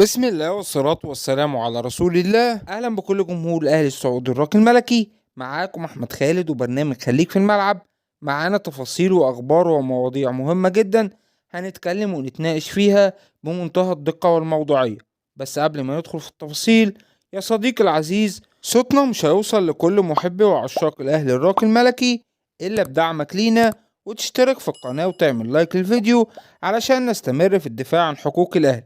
بسم الله والصلاة والسلام على رسول الله. أهلا بكل جمهور الأهلي السعودي الراقي الملكي. معاكم أحمد خالد وبرنامج خليك في الملعب. معانا تفاصيل وأخبار ومواضيع مهمة جدا هنتكلم ونتناقش فيها بمنتهى الدقة والموضوعية. بس قبل ما ندخل في التفاصيل يا صديقي العزيز، صوتنا مش هيوصل لكل محبي وعشاق الأهلي الراقي الملكي إلا بدعمك لينا وتشترك في القناة وتعمل لايك للفيديو علشان نستمر في الدفاع عن حقوق الأهلي.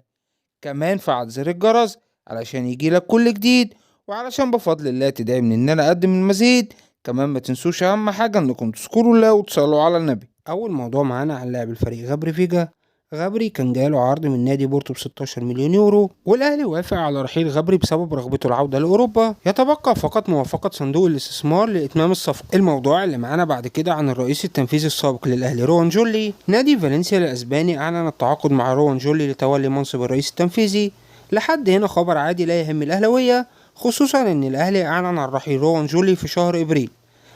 كمان فعل زر الجرس علشان يجيلك كل جديد، وعلشان بفضل الله تدعمني ان انا اقدم المزيد. كمان ما تنسوش اهم حاجة انكم تذكروا الله وتصلوا على النبي. اول موضوع معانا عن لاعب الفريق غبري فيجا. غبري كان جاله عرض من نادي بورتو ب 16 مليون يورو، والاهلي وافق على رحيل غبري بسبب رغبته العودة لاوروبا. يتبقى فقط موافقة صندوق الاستثمار لاتمام الصفقة. الموضوع اللي معانا بعد كده عن الرئيس التنفيذي السابق للاهلي روان جولي. نادي فالنسيا الاسباني اعلن التعاقد مع روان جولي لتولي منصب الرئيس التنفيذي. لحد هنا خبر عادي لا يهم الاهلاوية، خصوصا ان الاهلي اعلن عن رحيل روان جولي في شهر ابريل.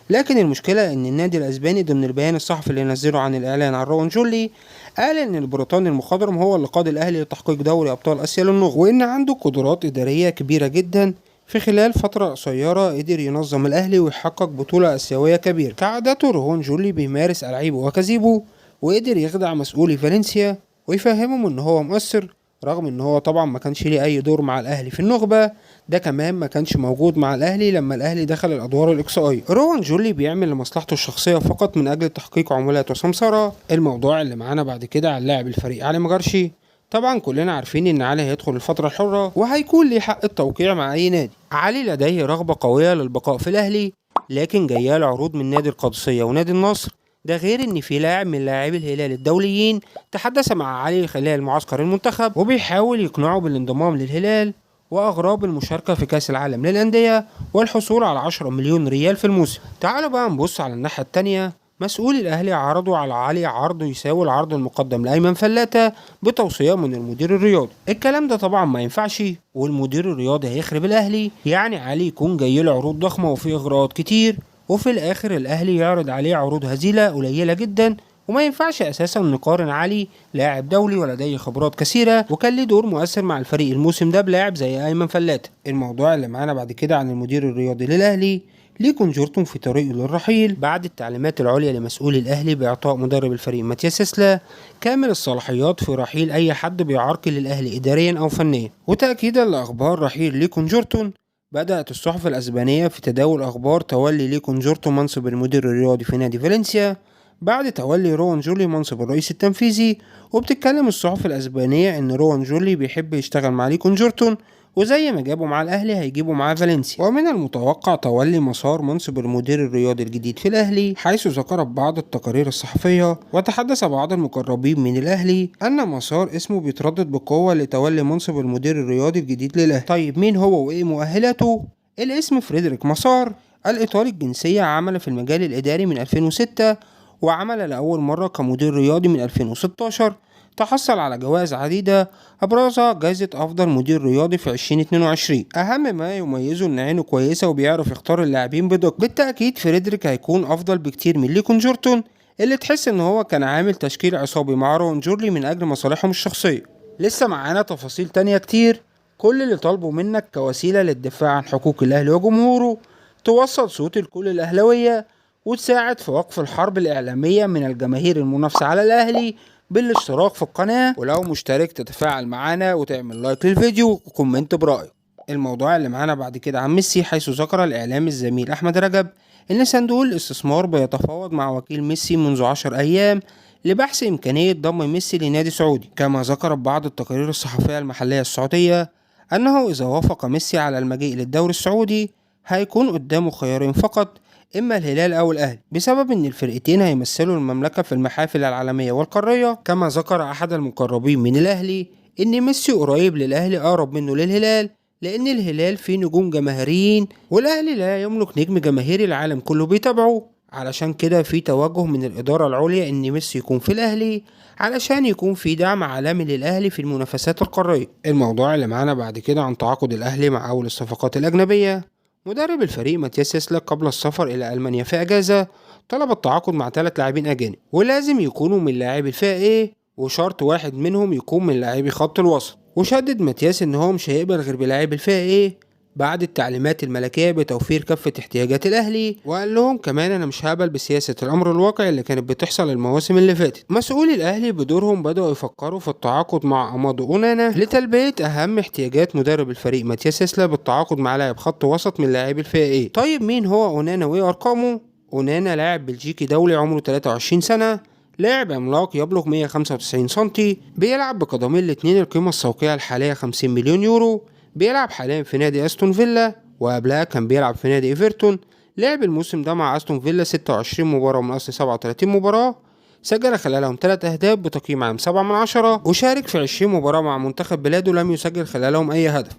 لكن المشكلة ان النادي الاسباني ضمن البيان الصحفي اللي نزله عن الاعلان عن روان جولي قال ان البريطاني المخضرم هو اللي قاد الاهلي لتحقيق دوري ابطال اسيا للنخبة، وان عنده قدرات ادارية كبيرة جدا. في خلال فترة قصيرة قدر ينظم الاهلي ويحقق بطولة اسيوية كبيرة. كعادته روان جولي بيمارس العيبه وكذبه، وقدر يخدع مسؤولي فالنسيا ويفهمهم ان هو مؤثر، رغم ان هو طبعا ما كانش ليه اي دور مع الاهلي في النخبة. ده كمان ما كانش موجود مع الاهلي لما الاهلي دخل الادوار الاقصائيه. روان جولي بيعمل لمصلحته الشخصيه فقط من اجل تحقيق عمولات وسمسره. الموضوع اللي معانا بعد كده عن لاعب الفريق علي مجرشي. طبعا كلنا عارفين ان علي هيدخل الفتره الحره وهيكون ليه حق التوقيع مع اي نادي. علي لديه رغبه قويه للبقاء في الاهلي، لكن جايه عروض من نادي القادسيه ونادي النصر. ده غير ان في لاعب من لاعبي الهلال الدوليين تحدث مع علي خلال معسكر المنتخب وبيحاول يقنعه بالانضمام للهلال واغراب المشاركة في كاس العالم للأندية والحصول على 10 مليون ريال في الموسم. تعالوا بقى نبص على الناحية التانية. مسؤولي الاهلي عرضوا على علي عرض يساوي العرض المقدم لايمن فلاتة بتوصية من المدير الرياضي. الكلام ده طبعا ما ينفعش، والمدير الرياضي هيخرب الاهلي. يعني علي يكون جاي له عروض ضخمة وفي اغراءات كتير، وفي الاخر الاهلي يعرض عليه عروض هزيلة قليلة جدا. وما ينفعش اساسا نقارن علي لاعب دولي ولديه خبرات كثيره وكان ليه دور مؤثر مع الفريق الموسم ده بلاعب زي ايمن فلاتة. الموضوع اللي معانا بعد كده عن المدير الرياضي للاهلي. ليكون جورتون في طريقه للرحيل بعد التعليمات العليا لمسؤولي الاهلي باعطاء مدرب الفريق ماتياس سيسلا كامل الصلاحيات في رحيل اي حد بيعرقل الاهلي اداريا او فنيا. وتاكيدا لاخبار رحيل ليكون جورتون، بدأت الصحف الأسبانية في تداول أخبار تولي ليكون جورتون منصب المدير الرياضي في نادي فالنسيا بعد تولي روان جولي منصب الرئيس التنفيذي. وبتتكلم الصحف الأسبانية إن روان جولي بيحب يشتغل مع ليكون جورتون، وزي ما جابوا مع الأهلي هيجيبوا مع فالنسيا. ومن المتوقع تولي مسار منصب المدير الرياضي الجديد في الأهلي، حيث ذكرت بعض التقارير الصحفية وتحدث بعض المقربين من الأهلي أن مسار اسمه بيتردد بقوة لتولي منصب المدير الرياضي الجديد للأهلي. طيب مين هو وإيه مؤهلاته؟ الاسم فريدريك مسار، الإيطالي الجنسية، عمل في المجال الإداري من 2006 وعمل لأول مرة كمدير رياضي من 2016. تحصل على جوائز عديدة أبرزها جائزة أفضل مدير رياضي في 2022. أهم ما يميزه إن عينه كويسة وبيعرف يختار اللاعبين بدقة. بالتأكيد فريدريك هيكون أفضل بكتير من ليكون جورتون اللي تحس إن هو كان عامل تشكيل عصابي مع روان جورلي من أجل مصالحهم الشخصية. لسه معانا تفاصيل تانية كتير. كل اللي طالبه منك كوسيلة للدفاع عن حقوق الأهلي وجمهوره توصل صوت لكل الأهلاوية وتساعد في وقف الحرب الإعلامية من الجماهير المنافسة على الأهلي بالاشتراك في القناة، ولو مشترك تتفاعل معانا وتعمل لايك للفيديو وكومنت برأيك. الموضوع اللي معانا بعد كده عن ميسي، حيث ذكر الإعلام الزميل أحمد رجب إن صندوق الاستثمار بيتفاوض مع وكيل ميسي منذ 10 أيام لبحث إمكانية ضم ميسي لنادي سعودي. كما ذكرت بعض التقارير الصحفية المحلية السعودية أنه إذا وافق ميسي على المجيء للدوري السعودي هيكون قدامه خيارين فقط، إما الهلال أو الأهلي، بسبب إن الفرقتين هيمثلوا المملكة في المحافل العالمية والقارية. كما ذكر أحد المقربين من الأهلي إن ميسي قريب للأهلي أقرب منه للهلال، لأن الهلال فيه نجوم جماهيريين والأهلي لا يملك نجم جماهيري العالم كله بيتابعه. علشان كده في توجه من الإدارة العليا إن ميسي يكون في الأهلي علشان يكون في دعم عالمي للأهلي في المنافسات القارية. الموضوع اللي معانا بعد كده عن تعاقد الأهلي مع أول الصفقات الأجنبية. مدرب الفريق ماتياس سيسلا قبل السفر إلى ألمانيا في أجازة طلب التعاقد مع 3 لاعبين أجانب، ولازم يكونوا من لاعبي الفئة A، وشرط واحد منهم يكون من لاعبي خط الوسط. وشدد ماتياس ان هو مش هيقبل غير بلاعب الفئة ايه بعد التعليمات الملكية بتوفير كافة احتياجات الاهلي. وقال لهم كمان انا مش هقبل بسياسة الامر الواقع اللي كانت بتحصل المواسم اللي فاتت. مسؤولي الاهلي بدورهم بدأوا يفكروا في التعاقد مع امادو اونانا لتلبية اهم احتياجات مدرب الفريق ماتياس اسلا بالتعاقد مع لاعب خط وسط من لاعبي الفئة ايه. طيب مين هو اونانا وايه ارقامه؟ اونانا لاعب بلجيكي دولي عمره 23 سنة، لاعب عملاق يبلغ 195 سنتي، بيلعب بقدمين الاتنين، القيمة السوقية الحالية 50 مليون يورو، بيلعب حاليا في نادي استون فيلا وقبلها كان بيلعب في نادي ايفرتون. لعب الموسم ده مع استون فيلا 26 مباراة من اصل 37 مباراة، سجل خلالهم 3 اهداف بتقييم عام 7/10، وشارك في 20 مباراة مع منتخب بلاده لم يسجل خلالهم اي هدف.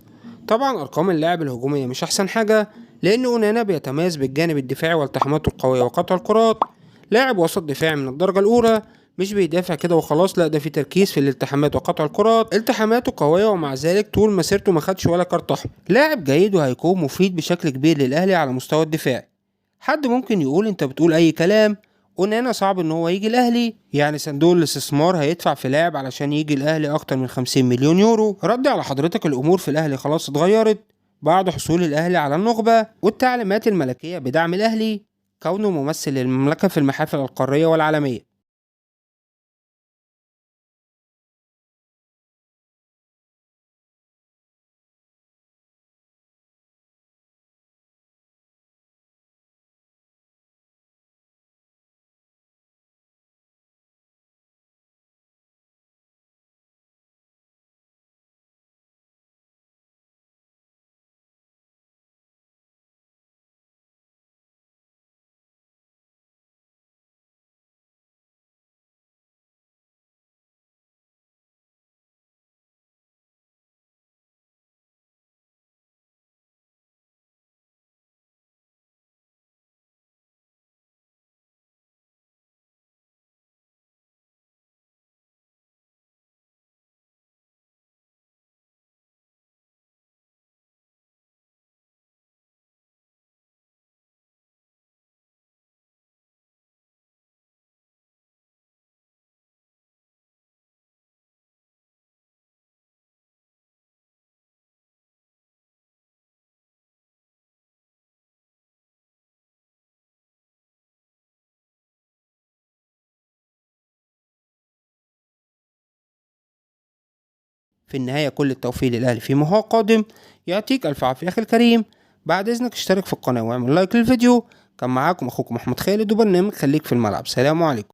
طبعا ارقام اللاعب الهجومية مش احسن حاجة، لان اونانا بيتميز بالجانب الدفاعي والتحاماته القوية وقطع الكرات. لاعب وسط دفاعي من الدرجة الأولى، مش بيدافع كده وخلاص، لا ده في تركيز في الالتحامات وقطع الكرات، التحاماته قوية ومع ذلك طول مسيرته ما خدش ولا كارت أحمر. لاعب جيد وهيكون مفيد بشكل كبير للأهلي على مستوى الدفاع. حد ممكن يقول انت بتقول اي كلام، اونانا صعب ان هو يجي الاهلي، يعني صندوق الاستثمار هيدفع في لاعب علشان يجي الاهلي اكتر من 50 مليون يورو؟ ردي على حضرتك، الامور في الاهلي خلاص اتغيرت بعد حصول الاهلي على النخبة والتعليمات الملكية بدعم الاهلي كونه ممثل للمملكة في المحافل القارية والعالمية. في النهاية كل التوفيق للأهلي فيما هو قادم. يعطيك ألف عافية أخي الكريم. بعد إذنك اشترك في القناة واعمل لايك للفيديو. كان معاكم أخوكم أحمد خالد وبرنامج خليك في الملعب. سلام عليكم.